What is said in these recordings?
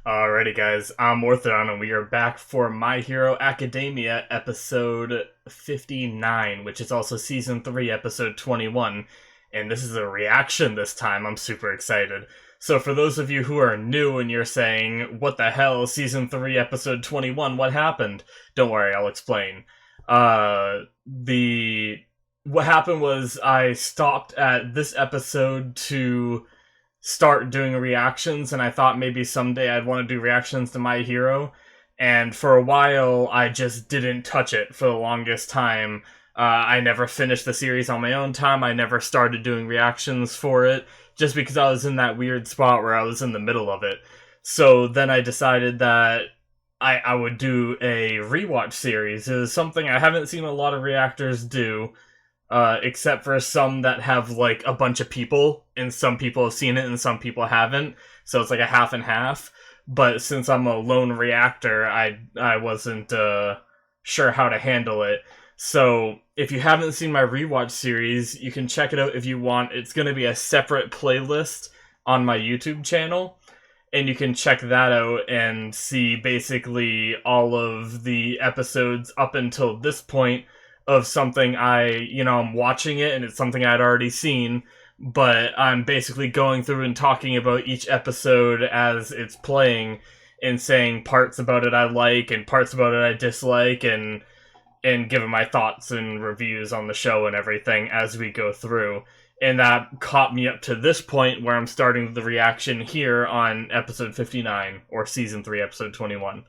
Alrighty, guys, I'm Morthadon, and we are back for My Hero Academia episode 59, which is also season 3, episode 21. And this is a reaction this time. I'm super excited. So, for those of you who are new and you're saying, what the hell, season 3, episode 21, what happened? Don't worry, I'll explain. What happened was I stopped at this episode to start doing reactions, and I thought maybe someday I'd want to do reactions to My Hero. And for a while, I just didn't touch it for the longest time. I never finished the series on my own time. I never started doing reactions for it, just because I was in that weird spot where I was in the middle of it. So then I decided that I would do a rewatch series. It was something I haven't seen a lot of reactors do, except for some that have like a bunch of people, and some people have seen it and some people haven't. So it's like a half and half. But since I'm a lone reactor, I wasn't sure how to handle it. So if you haven't seen my rewatch series, you can check it out if you want. It's going to be a separate playlist on my YouTube channel, and you can check that out and see basically all of the episodes up until this point of something I'm watching it and it's something I'd already seen, but I'm basically going through and talking about each episode as it's playing and saying parts about it I like and parts about it I dislike, and giving my thoughts and reviews on the show and everything as we go through. And that caught me up to this point where I'm starting the reaction here on episode 59, or season 3, episode 21.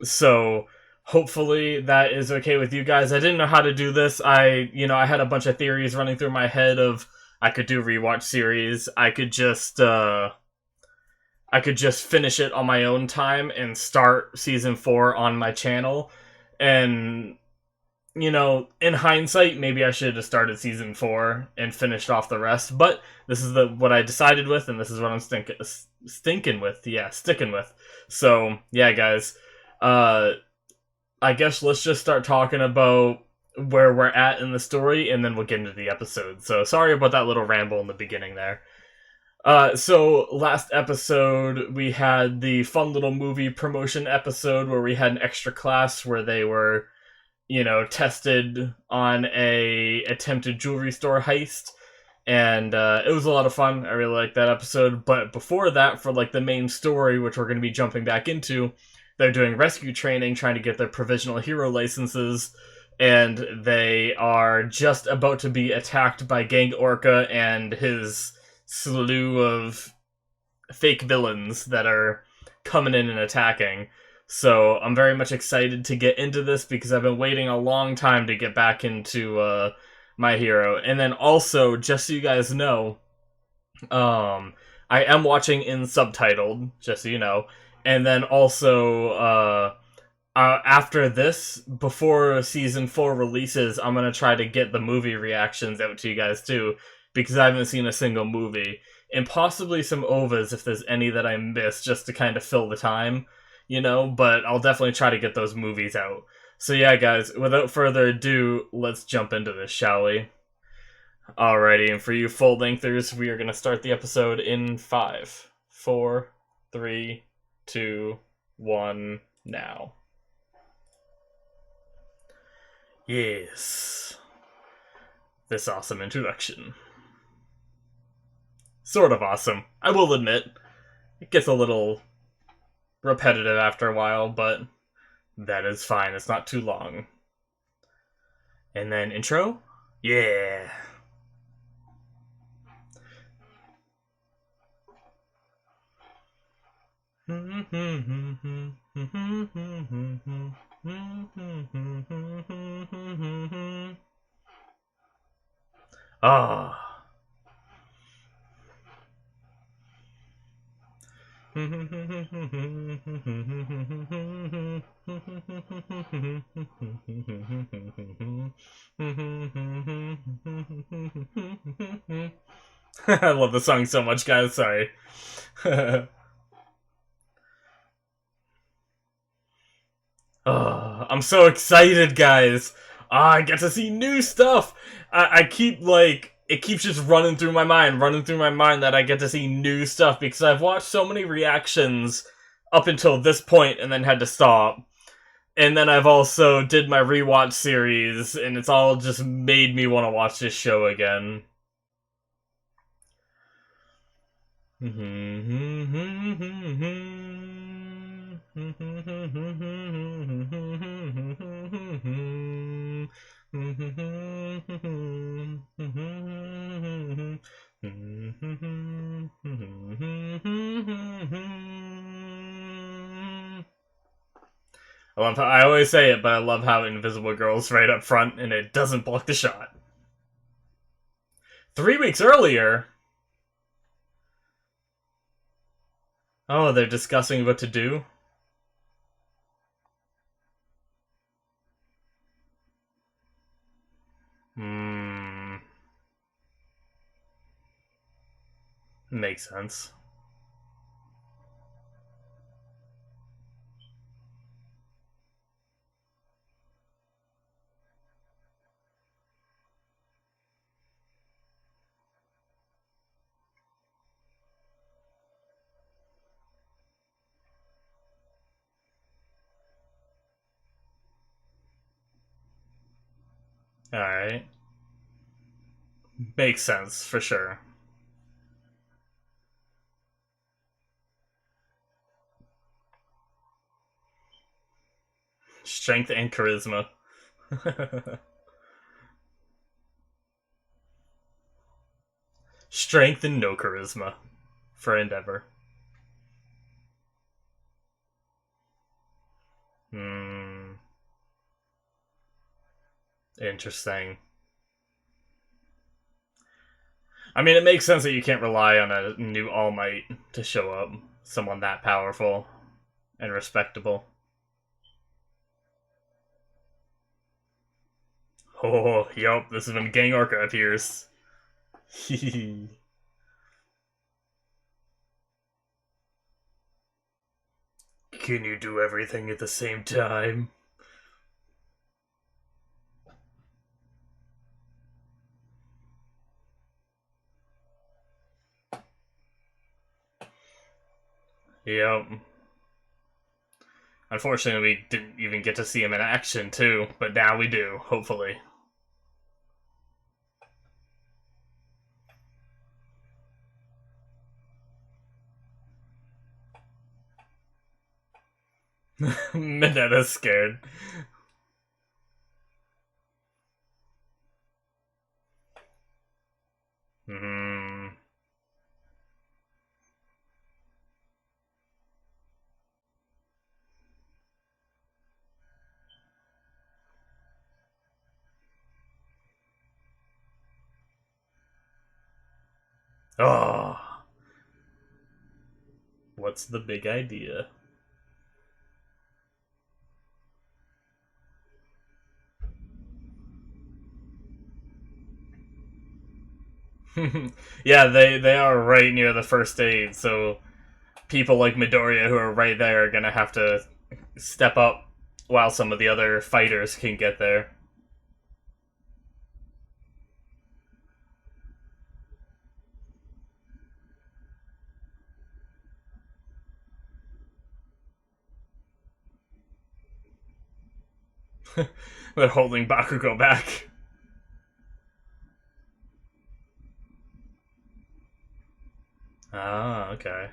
So hopefully that is okay with you guys. I didn't know how to do this. I had a bunch of theories running through my head of I could do rewatch series. I could just finish it on my own time and start season 4 on my channel. And in hindsight, maybe I should have started season 4 and finished off the rest. But this is what I decided with, and this is what I'm sticking with. Yeah, sticking with. So yeah, guys. I guess let's just start talking about where we're at in the story, and then we'll get into the episode. So sorry about that little ramble in the beginning there. So last episode, we had the fun little movie promotion episode where we had an extra class where they were, tested on a attempted jewelry store heist. And it was a lot of fun. I really liked that episode. But before that, for like the main story, which we're going to be jumping back into, they're doing rescue training, trying to get their provisional hero licenses, and they are just about to be attacked by Gang Orca and his slew of fake villains that are coming in and attacking. So I'm very much excited to get into this because I've been waiting a long time to get back into My Hero. And then also, just so you guys know, I am watching in subtitled, just so you know. And then also, after this, before season 4 releases, I'm gonna try to get the movie reactions out to you guys too, because I haven't seen a single movie. And possibly some OVAs if there's any that I missed, just to kind of fill the time, but I'll definitely try to get those movies out. So yeah, guys, without further ado, let's jump into this, shall we? Alrighty, and for you full-lengthers, we are gonna start the episode in 5, 4, 3, 2, 1, now. Yes. This awesome introduction. Sort of awesome, I will admit. It gets a little repetitive after a while, but that is fine, it's not too long. And then intro? Yeah. Ah. I love the song so much, guys, sorry. I'm so excited, guys. I get to see new stuff. I keep, like, it keeps just running through my mind, that I get to see new stuff because I've watched so many reactions up until this point and then had to stop. And then I've also did my rewatch series, and it's all just made me want to watch this show again. I always say it, but I love how Invisible Girl's right up front and it doesn't block the shot. 3 weeks earlier? Oh, they're discussing what to do? Makes sense. Alright. Makes sense, for sure. Strength and charisma. Strength and no charisma. For Endeavor. Interesting. I mean, it makes sense that you can't rely on a new All Might to show up. Someone that powerful and respectable. Oh, yup, this is when Gang Orca appears. Can you do everything at the same time? Yep. Unfortunately, we didn't even get to see him in action, too, but now we do, hopefully. Minetta's scared. Oh. What's the big idea? Yeah, they are right near the first aid, so people like Midoriya who are right there are gonna have to step up while some of the other fighters can get there. They're holding Bakugo back. Ah, okay.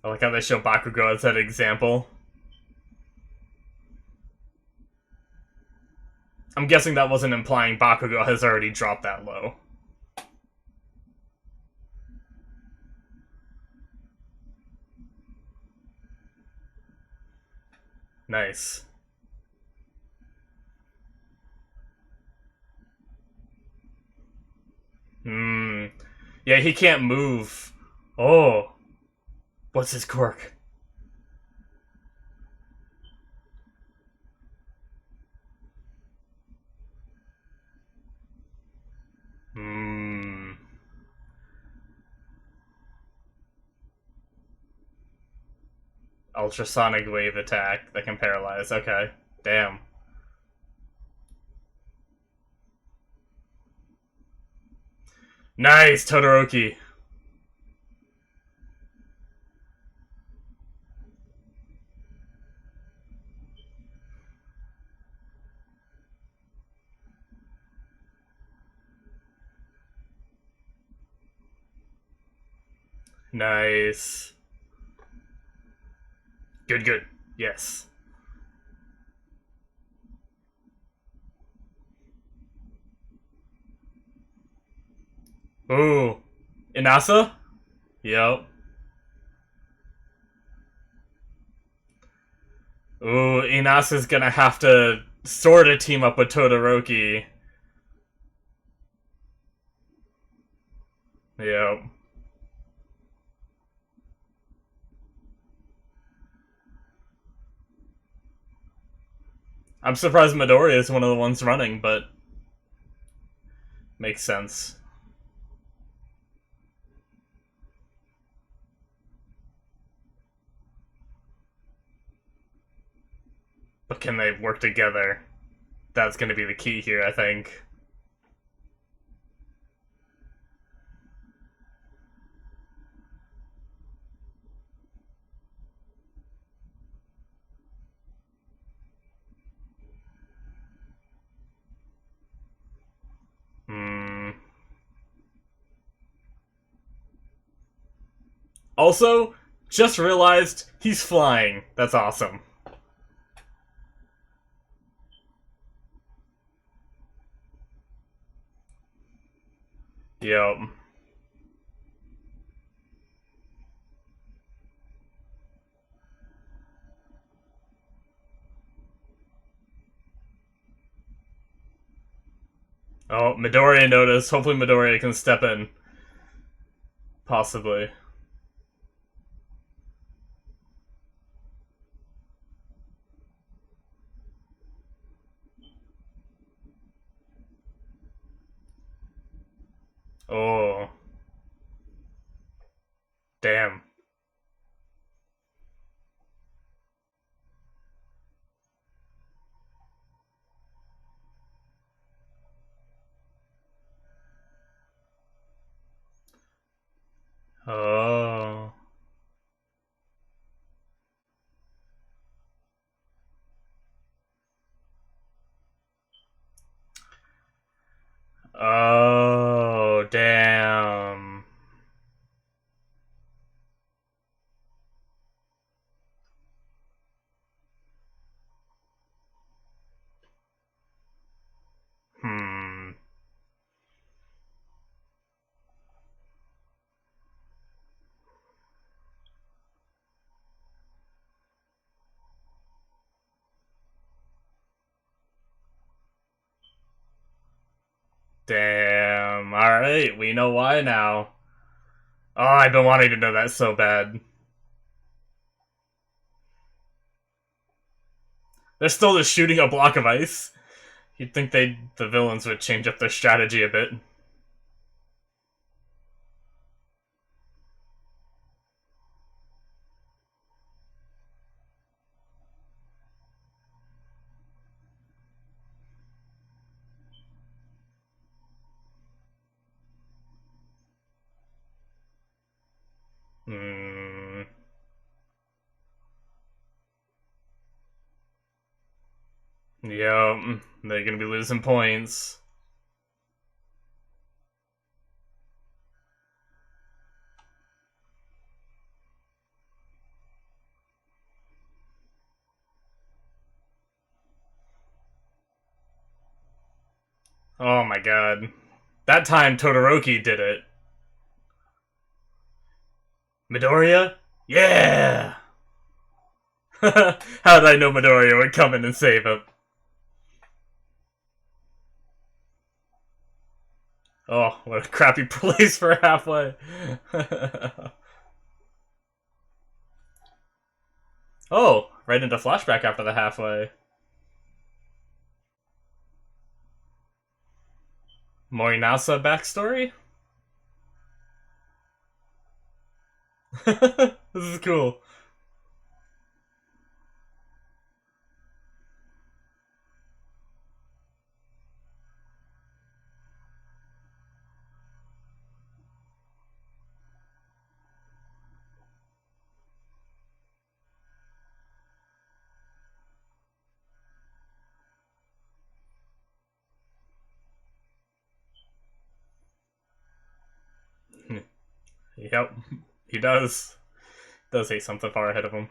I like how they show Bakugo as that example. I'm guessing that wasn't implying Bakugo has already dropped that low. Nice. Yeah, he can't move. Oh. What's his quirk? Ultrasonic wave attack that can paralyze. Okay. Damn. Nice, Todoroki. Nice. Good, good. Yes. Ooh. Inasa? Yep. Ooh, Inasa's gonna have to sort of team up with Todoroki. Yep. I'm surprised Midoriya is one of the ones running, but makes sense. But can they work together? That's gonna be the key here, I think. Hmm. Also, just realized he's flying. That's awesome. Yep. Oh, Midoriya noticed. Hopefully Midoriya can step in. Possibly. Oh. Damn. Oh. Oh, damn. Hmm. Damn. Alright, we know why now. Oh, I've been wanting to know that so bad. They're still just shooting a block of ice. You'd think the villains would change up their strategy a bit. Hmm. Yep. They're gonna be losing points. Oh my god. That time Todoroki did it. Midoriya? Yeah! How did I know Midoriya would come in and save him? Oh, what a crappy place for halfway. Oh, right into flashback after the halfway. Morinasa backstory? This is cool. Yep, he does. Does hate something far ahead of him.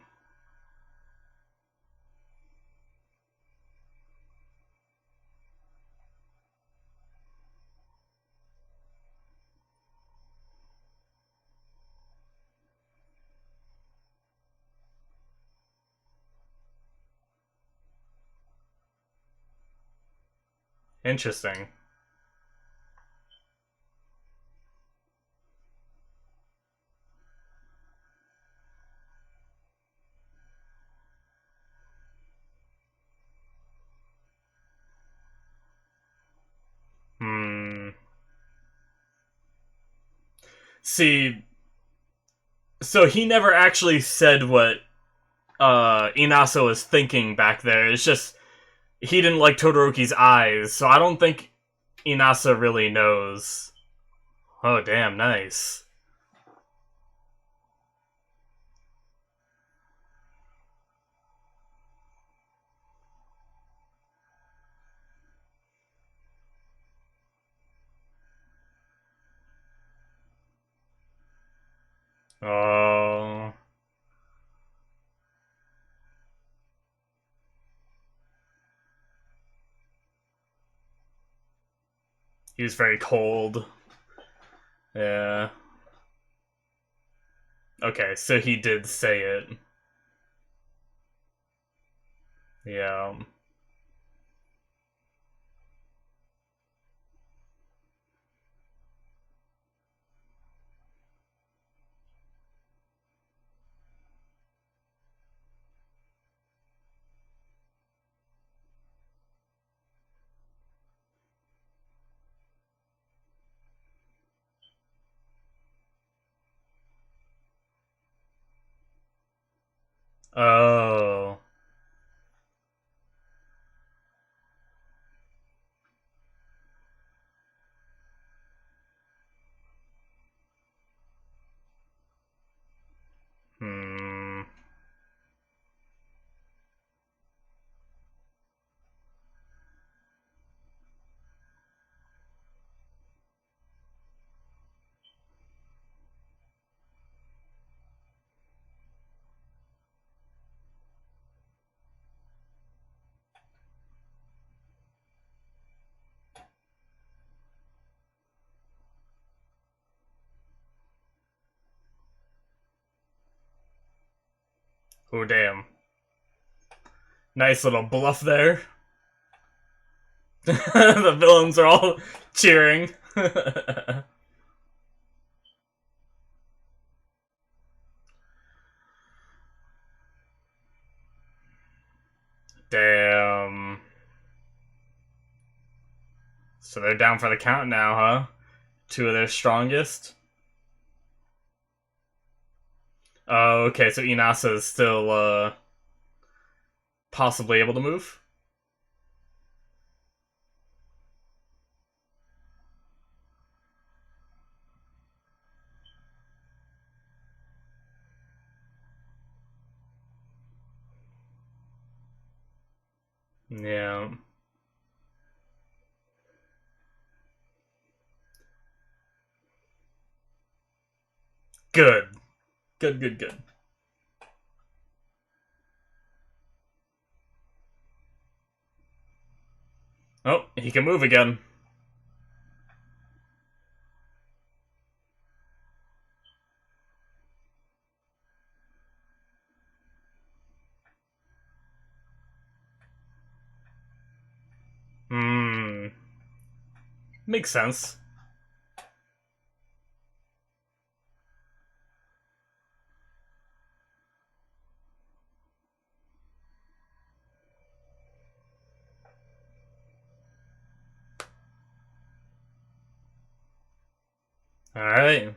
Interesting. Hmm. See, so he never actually said what Inasa was thinking back there. It's just he didn't like Todoroki's eyes, so I don't think Inasa really knows. Oh, damn, nice. Oh, he was very cold. Yeah. Okay, so he did say it. Yeah. Oh. Hmm. Oh, damn. Nice little bluff there. The villains are all cheering. Damn. So they're down for the count now, huh? Two of their strongest. Oh, okay, so Inasa is still possibly able to move. Yeah. Good. Good, good, good. Oh, he can move again. Hmm. Makes sense. Alright.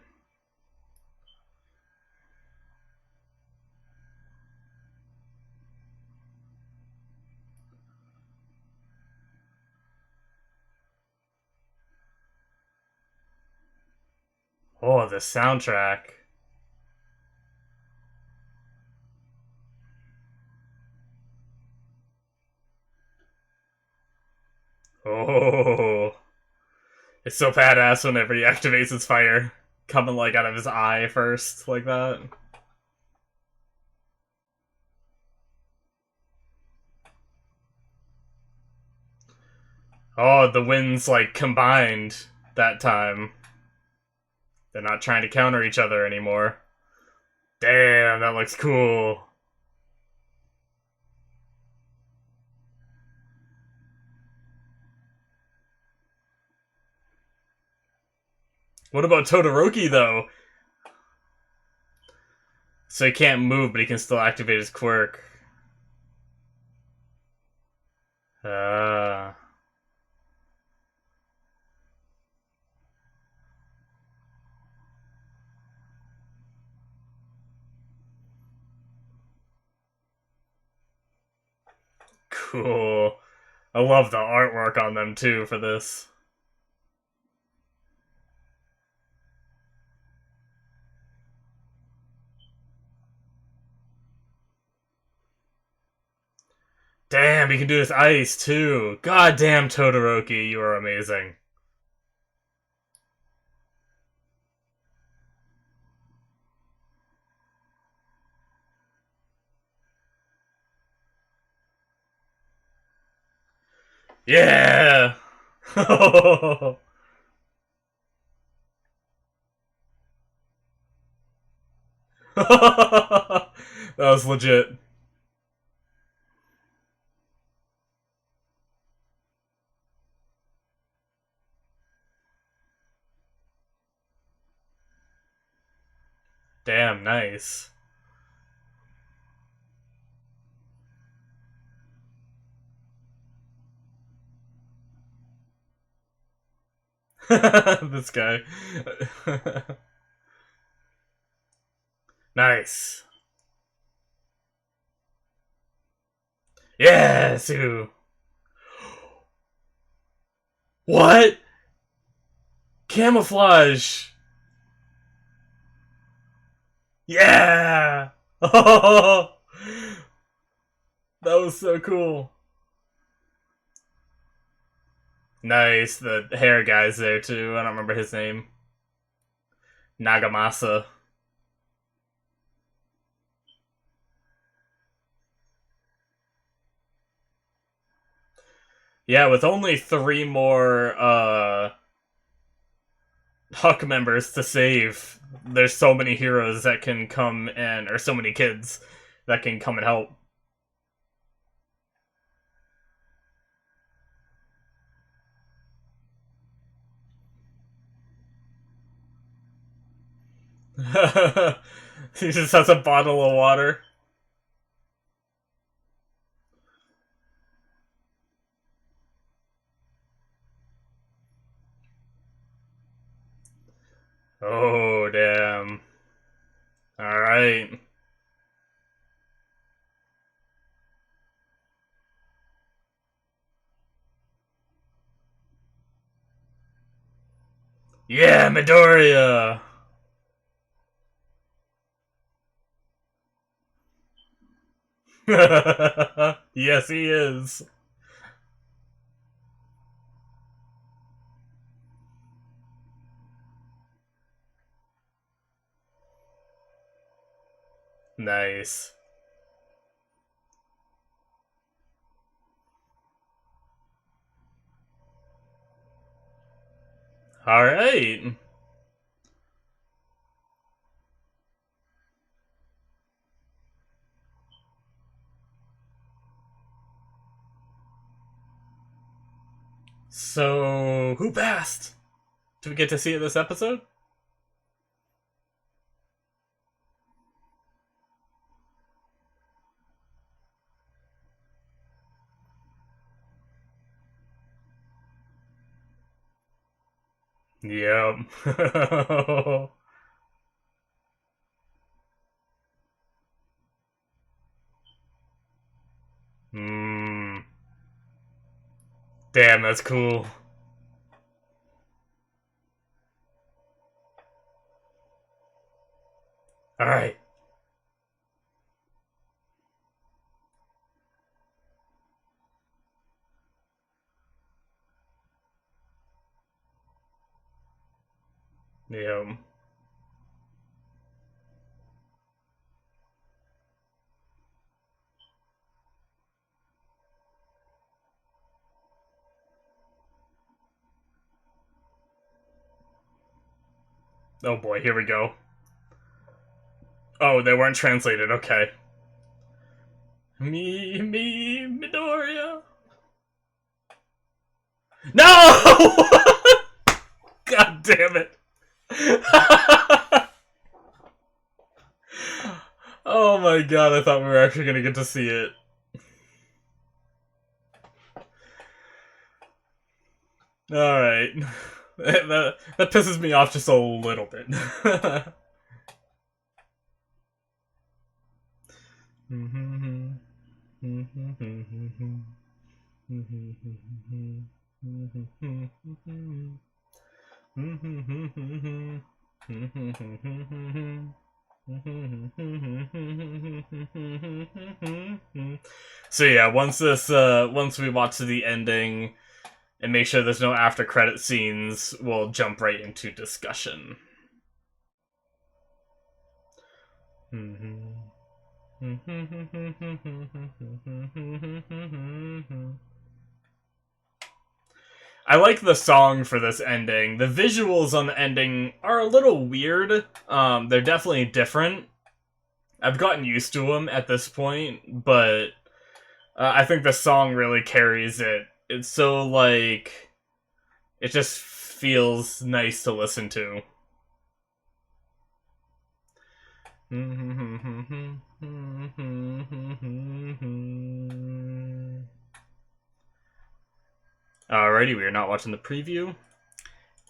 Oh, the soundtrack. Oh. It's so badass whenever he activates his fire. coming like out of his eye first, like that. Oh, the winds like combined that time. They're not trying to counter each other anymore. Damn, that looks cool. What about Todoroki, though? So he can't move, but he can still activate his quirk. Ah. Cool. I love the artwork on them, too, for this. Damn, he can do this ice, too. God damn, Todoroki, you are amazing. Yeah! That was legit. Damn, nice. This guy. Nice. Yeah, Sue. What? Camouflage. Yeah. Oh, that was so cool. Nice. The hair guy's there too. I don't remember his name. Nagamasa. Yeah, with only 3 more Huck members to save, there's so many heroes that can come and or so many kids that can come and help. He just has a bottle of water. Oh, damn. Alright. Yeah, Midoriya! Yes, he is. Nice. Alright. So, who passed? Do we get to see it this episode? Yep. Hmm. Damn, that's cool. Alright. Yep. Oh boy, here we go. Oh, they weren't translated, okay. Midoriya. No! God damn it. Oh my god, I thought we were actually gonna get to see it. Alright. That pisses me off just a little bit. So yeah, once we watch the ending and make sure there's no after credit scenes, we'll jump right into discussion. I like the song for this ending. The visuals on the ending are a little weird. They're definitely different. I've gotten used to them at this point, but I think the song really carries it. It's so, like, it just feels nice to listen to. Alrighty, we are not watching the preview.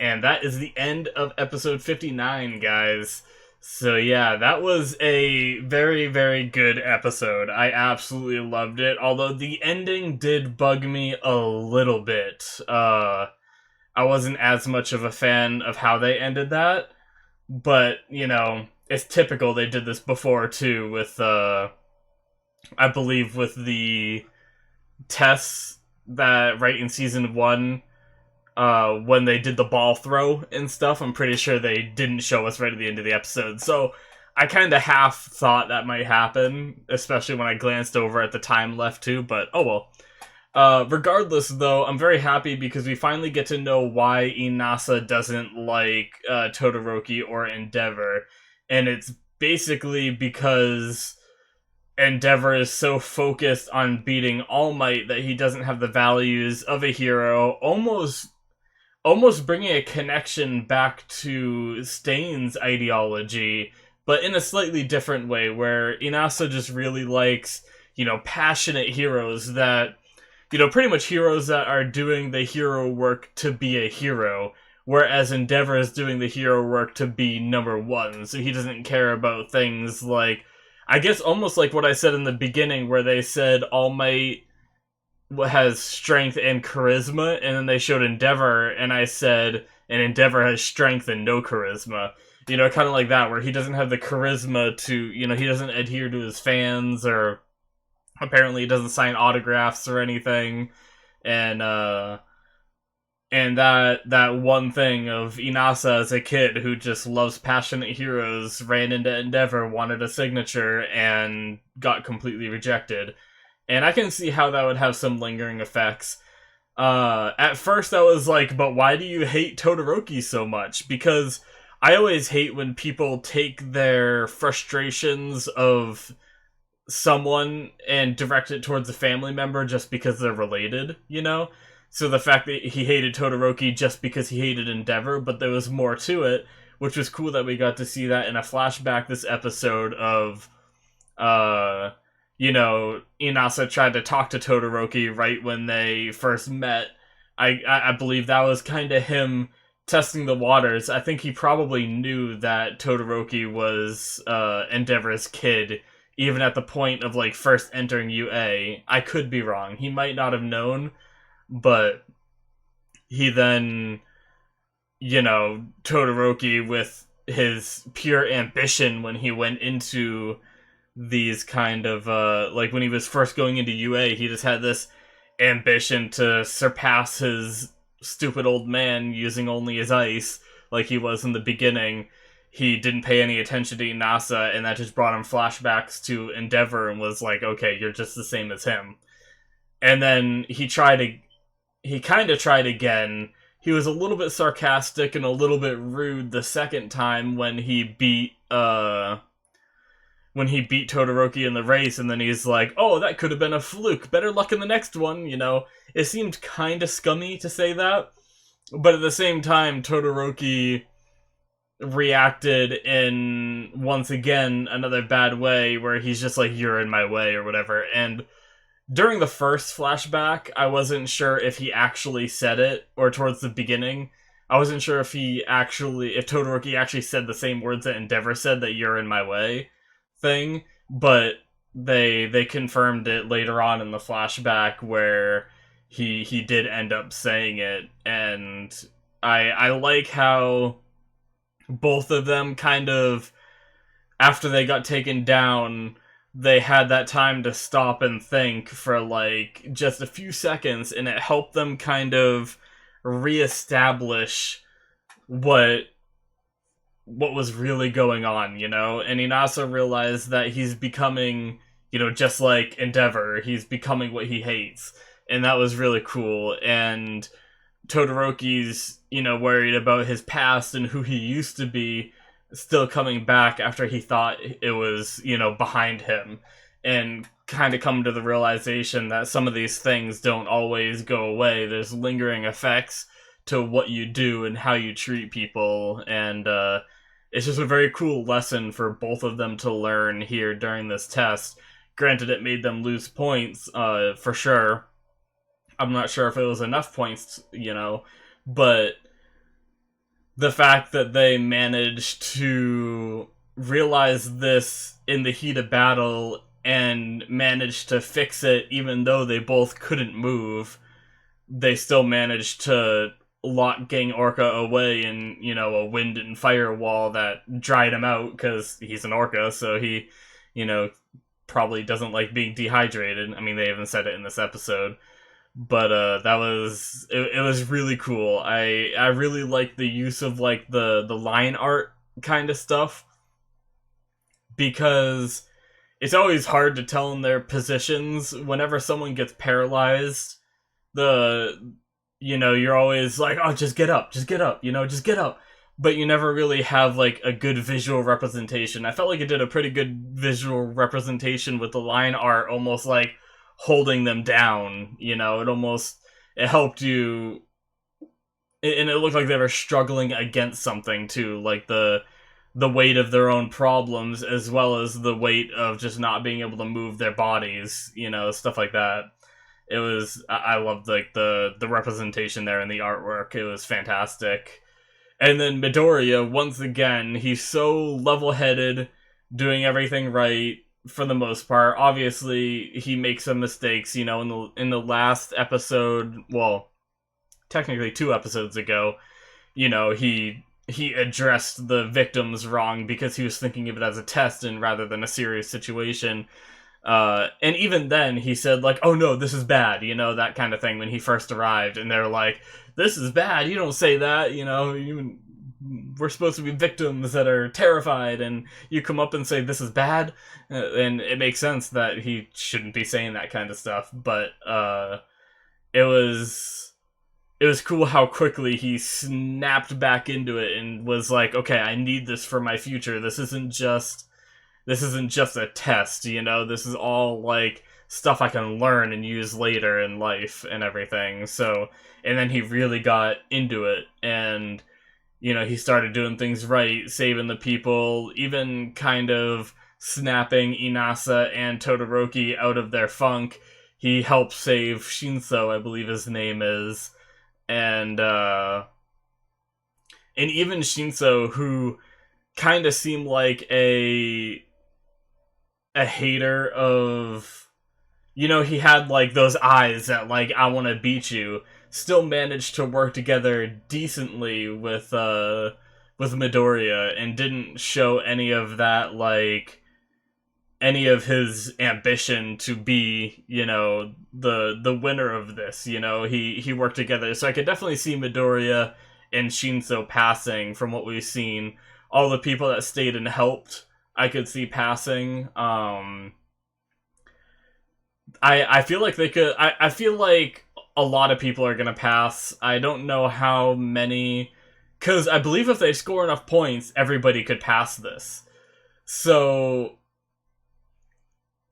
And that is the end of episode 59, guys. So yeah, that was a very, very good episode. I absolutely loved it, although the ending did bug me a little bit. I wasn't as much of a fan of how they ended that, but, you know, it's typical. They did this before, too, with, I believe with the tests that, right in Season 1, when they did the ball throw and stuff. I'm pretty sure they didn't show us right at the end of the episode, so I kind of half thought that might happen, especially when I glanced over at the time left too, but oh well. Regardless, though, I'm very happy because we finally get to know why Inasa doesn't like Todoroki or Endeavor, and it's basically because Endeavor is so focused on beating All Might that he doesn't have the values of a hero, almost bringing a connection back to Stain's ideology, but in a slightly different way, where Inasa just really likes, you know, passionate heroes that, you know, pretty much heroes that are doing the hero work to be a hero, whereas Endeavor is doing the hero work to be number one, so he doesn't care about things like, I guess almost like what I said in the beginning, where they said All Might has strength and charisma, and then they showed Endeavor, and I said, and Endeavor has strength and no charisma. You know, kind of like that, where he doesn't have the charisma to, you know, he doesn't adhere to his fans, or apparently he doesn't sign autographs or anything, and that one thing of Inasa as a kid who just loves passionate heroes ran into Endeavor, wanted a signature, and got completely rejected. And I can see how that would have some lingering effects. At first I was like, but why do you hate Todoroki so much? Because I always hate when people take their frustrations of someone and direct it towards a family member just because they're related, you know? So the fact that he hated Todoroki just because he hated Endeavor, but there was more to it, which was cool that we got to see that in a flashback this episode of, you know, Inasa tried to talk to Todoroki right when they first met. I believe that was kind of him testing the waters. I think he probably knew that Todoroki was Endeavor's kid, even at the point of, like, first entering UA. I could be wrong. He might not have known, but he then, you know, Todoroki with his pure ambition when he went into these kind of, like, when he was first going into UA, he just had this ambition to surpass his stupid old man using only his ice, like he was in the beginning. He didn't pay any attention to Inasa, and that just brought him flashbacks to Endeavor, and was like, okay, you're just the same as him. And then he kind of tried again. he was a little bit sarcastic and a little bit rude the second time when he beat Todoroki in the race, and then he's like, oh, that could have been a fluke. Better luck in the next one, you know? It seemed kind of scummy to say that, but at the same time, Todoroki reacted in, once again, another bad way, where he's just like, you're in my way, or whatever, and during the first flashback, I wasn't sure if he actually said it, or towards the beginning, I wasn't sure if Todoroki actually said the same words that Endeavor said, that you're in my way thing, but they confirmed it later on in the flashback where he did end up saying it, and I like how both of them kind of, after they got taken down, they had that time to stop and think for like just a few seconds, and it helped them kind of reestablish what was really going on, you know? And Inasa realized that he's becoming, you know, just like Endeavor, he's becoming what he hates. And that was really cool. And Todoroki's, you know, worried about his past and who he used to be, still coming back after he thought it was, you know, behind him. And kind of come to the realization that some of these things don't always go away. There's lingering effects to what you do and how you treat people, and it's just a very cool lesson for both of them to learn here during this test. Granted, it made them lose points, for sure. I'm not sure if it was enough points, you know, but the fact that they managed to realize this in the heat of battle and managed to fix it even though they both couldn't move, they still managed to lock Gang Orca away in, you know, a wind and fire wall that dried him out, because he's an orca, so he, you know, probably doesn't like being dehydrated. I mean, they even said it in this episode. But that was, it was really cool. I really like the use of like the line art kind of stuff, because it's always hard to tell in their positions. Whenever someone gets paralyzed, you know, you're always like, oh, just get up, you know, just get up. But you never really have, like, a good visual representation. I felt like it did a pretty good visual representation with the line art almost, like, holding them down, you know? It helped you, and it looked like they were struggling against something, too, like the weight of their own problems, as well as the weight of just not being able to move their bodies, you know, stuff like that. It was, I loved, like, the representation there in the artwork. It was fantastic. And then Midoriya, once again, he's so level-headed, doing everything right for the most part. Obviously, he makes some mistakes, you know, in the last episode, well, technically 2 episodes ago, you know, he addressed the victims wrong because he was thinking of it as a test and rather than a serious situation. And even then, he said, like, oh no, this is bad, you know, that kind of thing when he first arrived, and they're like, this is bad, you don't say that, you know, we're supposed to be victims that are terrified, and you come up and say this is bad, and it makes sense that he shouldn't be saying that kind of stuff, but, it was cool how quickly he snapped back into it and was like, okay, I need this for my future, this isn't just a test, you know, this is all, like, stuff I can learn and use later in life and everything, so, and then he really got into it, and, you know, he started doing things right, saving the people, even kind of snapping Inasa and Todoroki out of their funk. He helped save Shinso, I believe his name is, and even Shinso, who kind of seemed like a hater of, you know, he had, like, those eyes that, like, I want to beat you, still managed to work together decently with Midoriya, and didn't show any of that, like, any of his ambition to be, you know, the winner of this, you know, he worked together, so I could definitely see Midoriya and Shinso passing from what we've seen. All the people that stayed and helped, I could see passing. I feel like they could, I feel like a lot of people are going to pass. I don't know how many, because I believe if they score enough points, everybody could pass this. So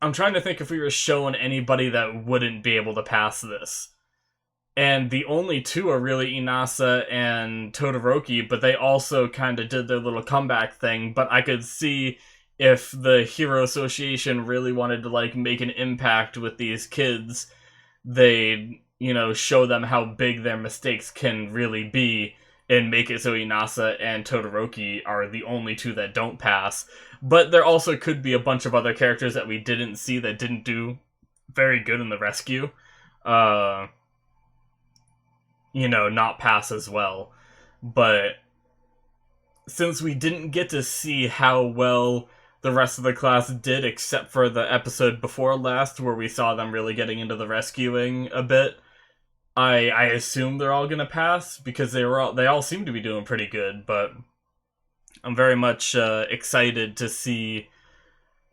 I'm trying to think if we were showing anybody that wouldn't be able to pass this. And the only two are really Inasa and Todoroki, but they also kind of did their little comeback thing. But I could see if the Hero Association really wanted to, like, make an impact with these kids, they'd, you know, show them how big their mistakes can really be and make it so Inasa and Todoroki are the only two that don't pass. But there also could be a bunch of other characters that we didn't see that didn't do very good in the rescue. You know, not pass as well. But since we didn't get to see how well the rest of the class did, except for the episode before last where we saw them really getting into the rescuing a bit, I assume they're all gonna pass because they all seem to be doing pretty good. But I'm very much excited to see,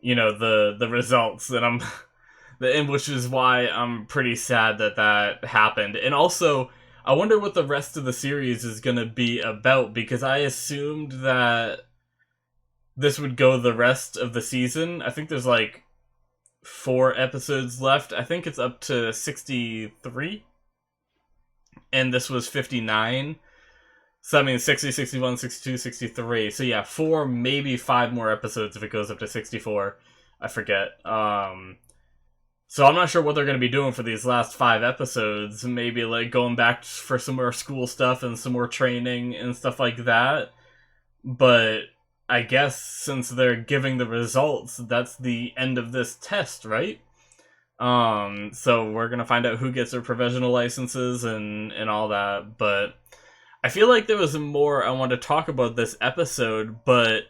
you know, the results, and which is why I'm pretty sad that happened. And also, I wonder what the rest of the series is gonna be about, because I assumed that this would go the rest of the season. I think there's like 4 episodes left. I think it's up to 63. And this was 59. So I mean 60, 61, 62, 63. So yeah, 4, maybe 5 more episodes if it goes up to 64. I forget. So I'm not sure what they're going to be doing for these last 5 episodes. Maybe like going back for some more school stuff and some more training and stuff like that. But I guess since they're giving the results, that's the end of this test, right? So we're gonna find out who gets their provisional licenses and all that. But I feel like there was more I want to talk about this episode, but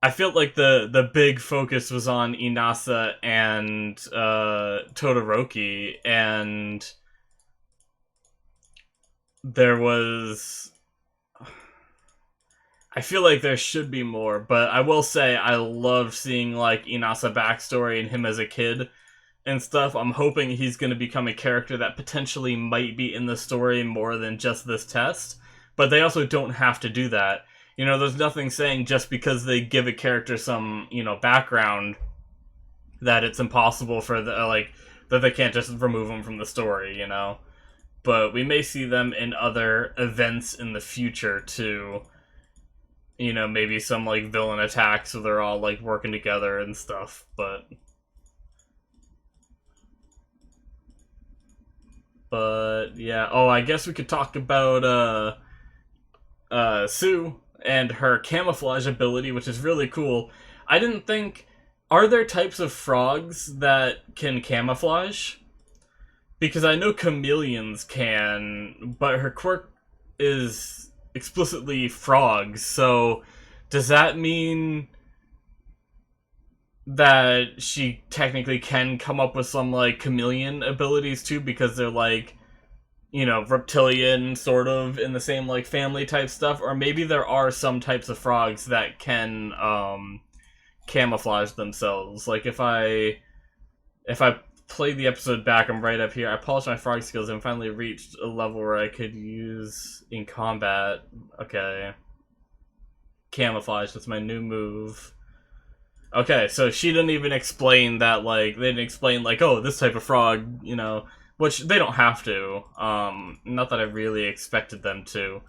I feel like the big focus was on Inasa and Todoroki, and there was... I feel like there should be more, but I will say I love seeing, like, Inasa backstory and him as a kid and stuff. I'm hoping he's going to become a character that potentially might be in the story more than just this test, but they also don't have to do that. You know, there's nothing saying just because they give a character some, you know, background that it's impossible for the, that they can't just remove them from the story, you know? But we may see them in other events in the future, too. You know, maybe some, like, villain attacks so they're all, like, working together and stuff, but... yeah. Oh, I guess we could talk about, Sue and her camouflage ability, which is really cool. I didn't think... Are there types of frogs that can camouflage? Because I know chameleons can, but her quirk is explicitly frogs, so does that mean that she technically can come up with some, like, chameleon abilities too, because they're, like, you know, reptilian, sort of, in the same, like, family type stuff? Or maybe there are some types of frogs that can, camouflage themselves. Like, if I play the episode back, I'm right up here. I polished my frog skills and finally reached a level where I could use in combat. Okay. Camouflage, that's my new move. Okay, so she didn't even explain that, like, they didn't explain, like, oh, this type of frog, you know, which they don't have to. Not that I really expected them to.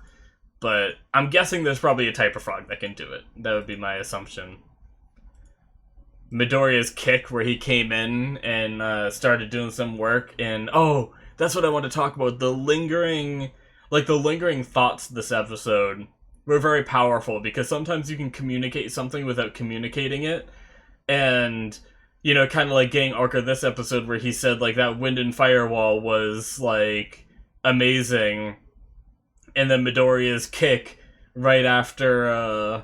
But I'm guessing there's probably a type of frog that can do it. That would be my assumption. Midoriya's kick, where he came in and started doing some work, and oh, that's what I want to talk about. The lingering thoughts this episode were very powerful, because sometimes you can communicate something without communicating it, and, you know, kind of like Gang Orca this episode, where he said, like, that wind and firewall was, like, amazing, and then Midoriya's kick right after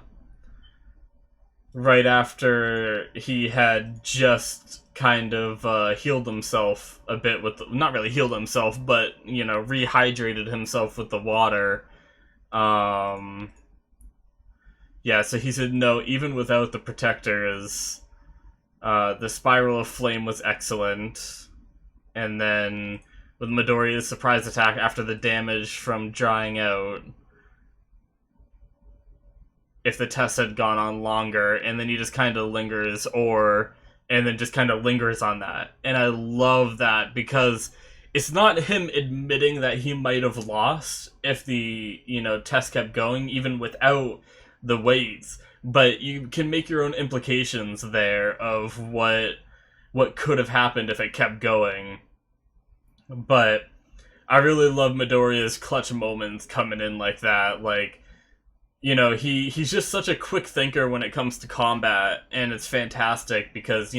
he had just kind of healed himself a bit with not really healed himself, but, you know, rehydrated himself with the water. Yeah, so he said no, even without the protectors, the spiral of flame was excellent. And then with Midoriya's surprise attack after the damage from drying out, if the test had gone on longer, and then he just kind of lingers, and then just kind of lingers on that. And I love that because it's not him admitting that he might have lost if the, test kept going, even without the weights. But you can make your own implications there of what could have happened if it kept going. But I really love Midoriya's clutch moments coming in like that. Like, he's just such a quick thinker when it comes to combat, and it's fantastic because,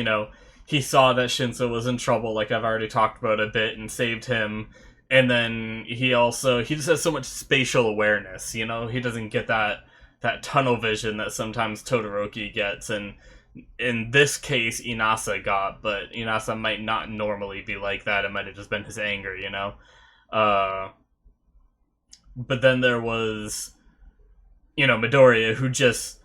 he saw that Shinso was in trouble, like I've already talked about a bit, and saved him. And then he just has so much spatial awareness, he doesn't get that tunnel vision that sometimes Todoroki gets, and in this case Inasa got, but Inasa might not normally be like that. It might have just been his anger, but then there was, Midoriya, who just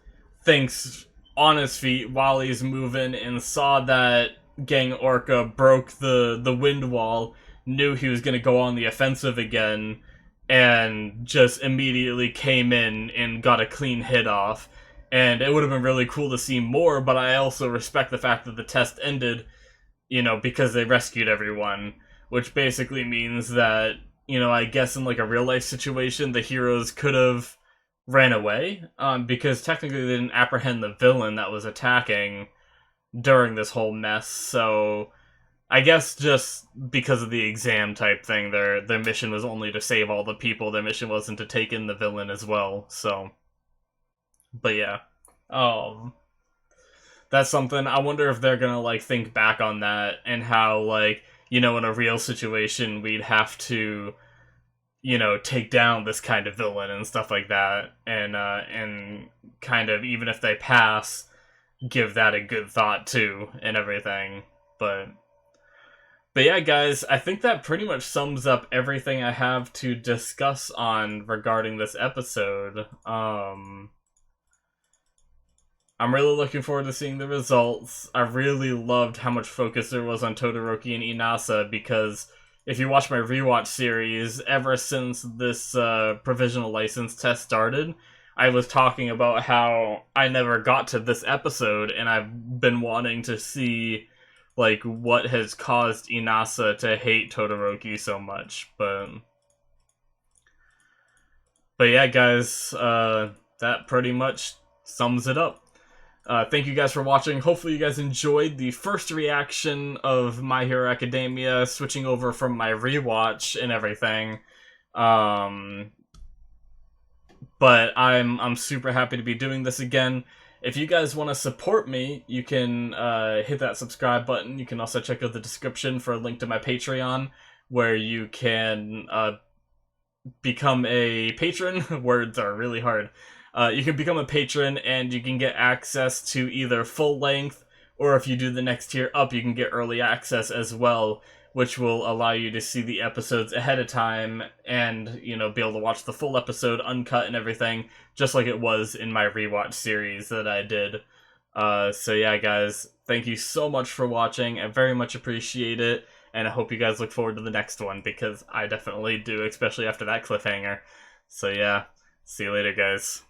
thinks on his feet while he's moving, and saw that Gang Orca broke the wind wall, knew he was going to go on the offensive again, and just immediately came in and got a clean hit off. And it would have been really cool to see more, but I also respect the fact that the test ended, because they rescued everyone, which basically means that, I guess in like a real life situation, the heroes could have ran away, because technically they didn't apprehend the villain that was attacking during this whole mess. So I guess just because of the exam type thing, their mission was only to save all the people. Their mission wasn't to take in the villain as well. So, but yeah, that's something. I wonder if they're gonna like think back on that, and how, like, in a real situation we'd have to, take down this kind of villain and stuff like that, and kind of, even if they pass, give that a good thought too, and everything. But yeah, guys, I think that pretty much sums up everything I have to discuss on regarding this episode. I'm really looking forward to seeing the results. I really loved how much focus there was on Todoroki and Inasa, because if you watch my rewatch series, ever since this provisional license test started, I was talking about how I never got to this episode, and I've been wanting to see, like, what has caused Inasa to hate Todoroki so much. But yeah, guys, that pretty much sums it up. Thank you guys for watching. Hopefully you guys enjoyed the first reaction of My Hero Academia, switching over from my rewatch and everything. But I'm super happy to be doing this again. If you guys want to support me, you can hit that subscribe button. You can also check out the description for a link to my Patreon, where you can become a patron. Words are really hard. You can become a patron, and you can get access to either full length, or if you do the next tier up, you can get early access as well, which will allow you to see the episodes ahead of time and, be able to watch the full episode uncut and everything, just like it was in my rewatch series that I did. So yeah, guys, thank you so much for watching. I very much appreciate it, and I hope you guys look forward to the next one, because I definitely do, especially after that cliffhanger. So yeah, see you later, guys.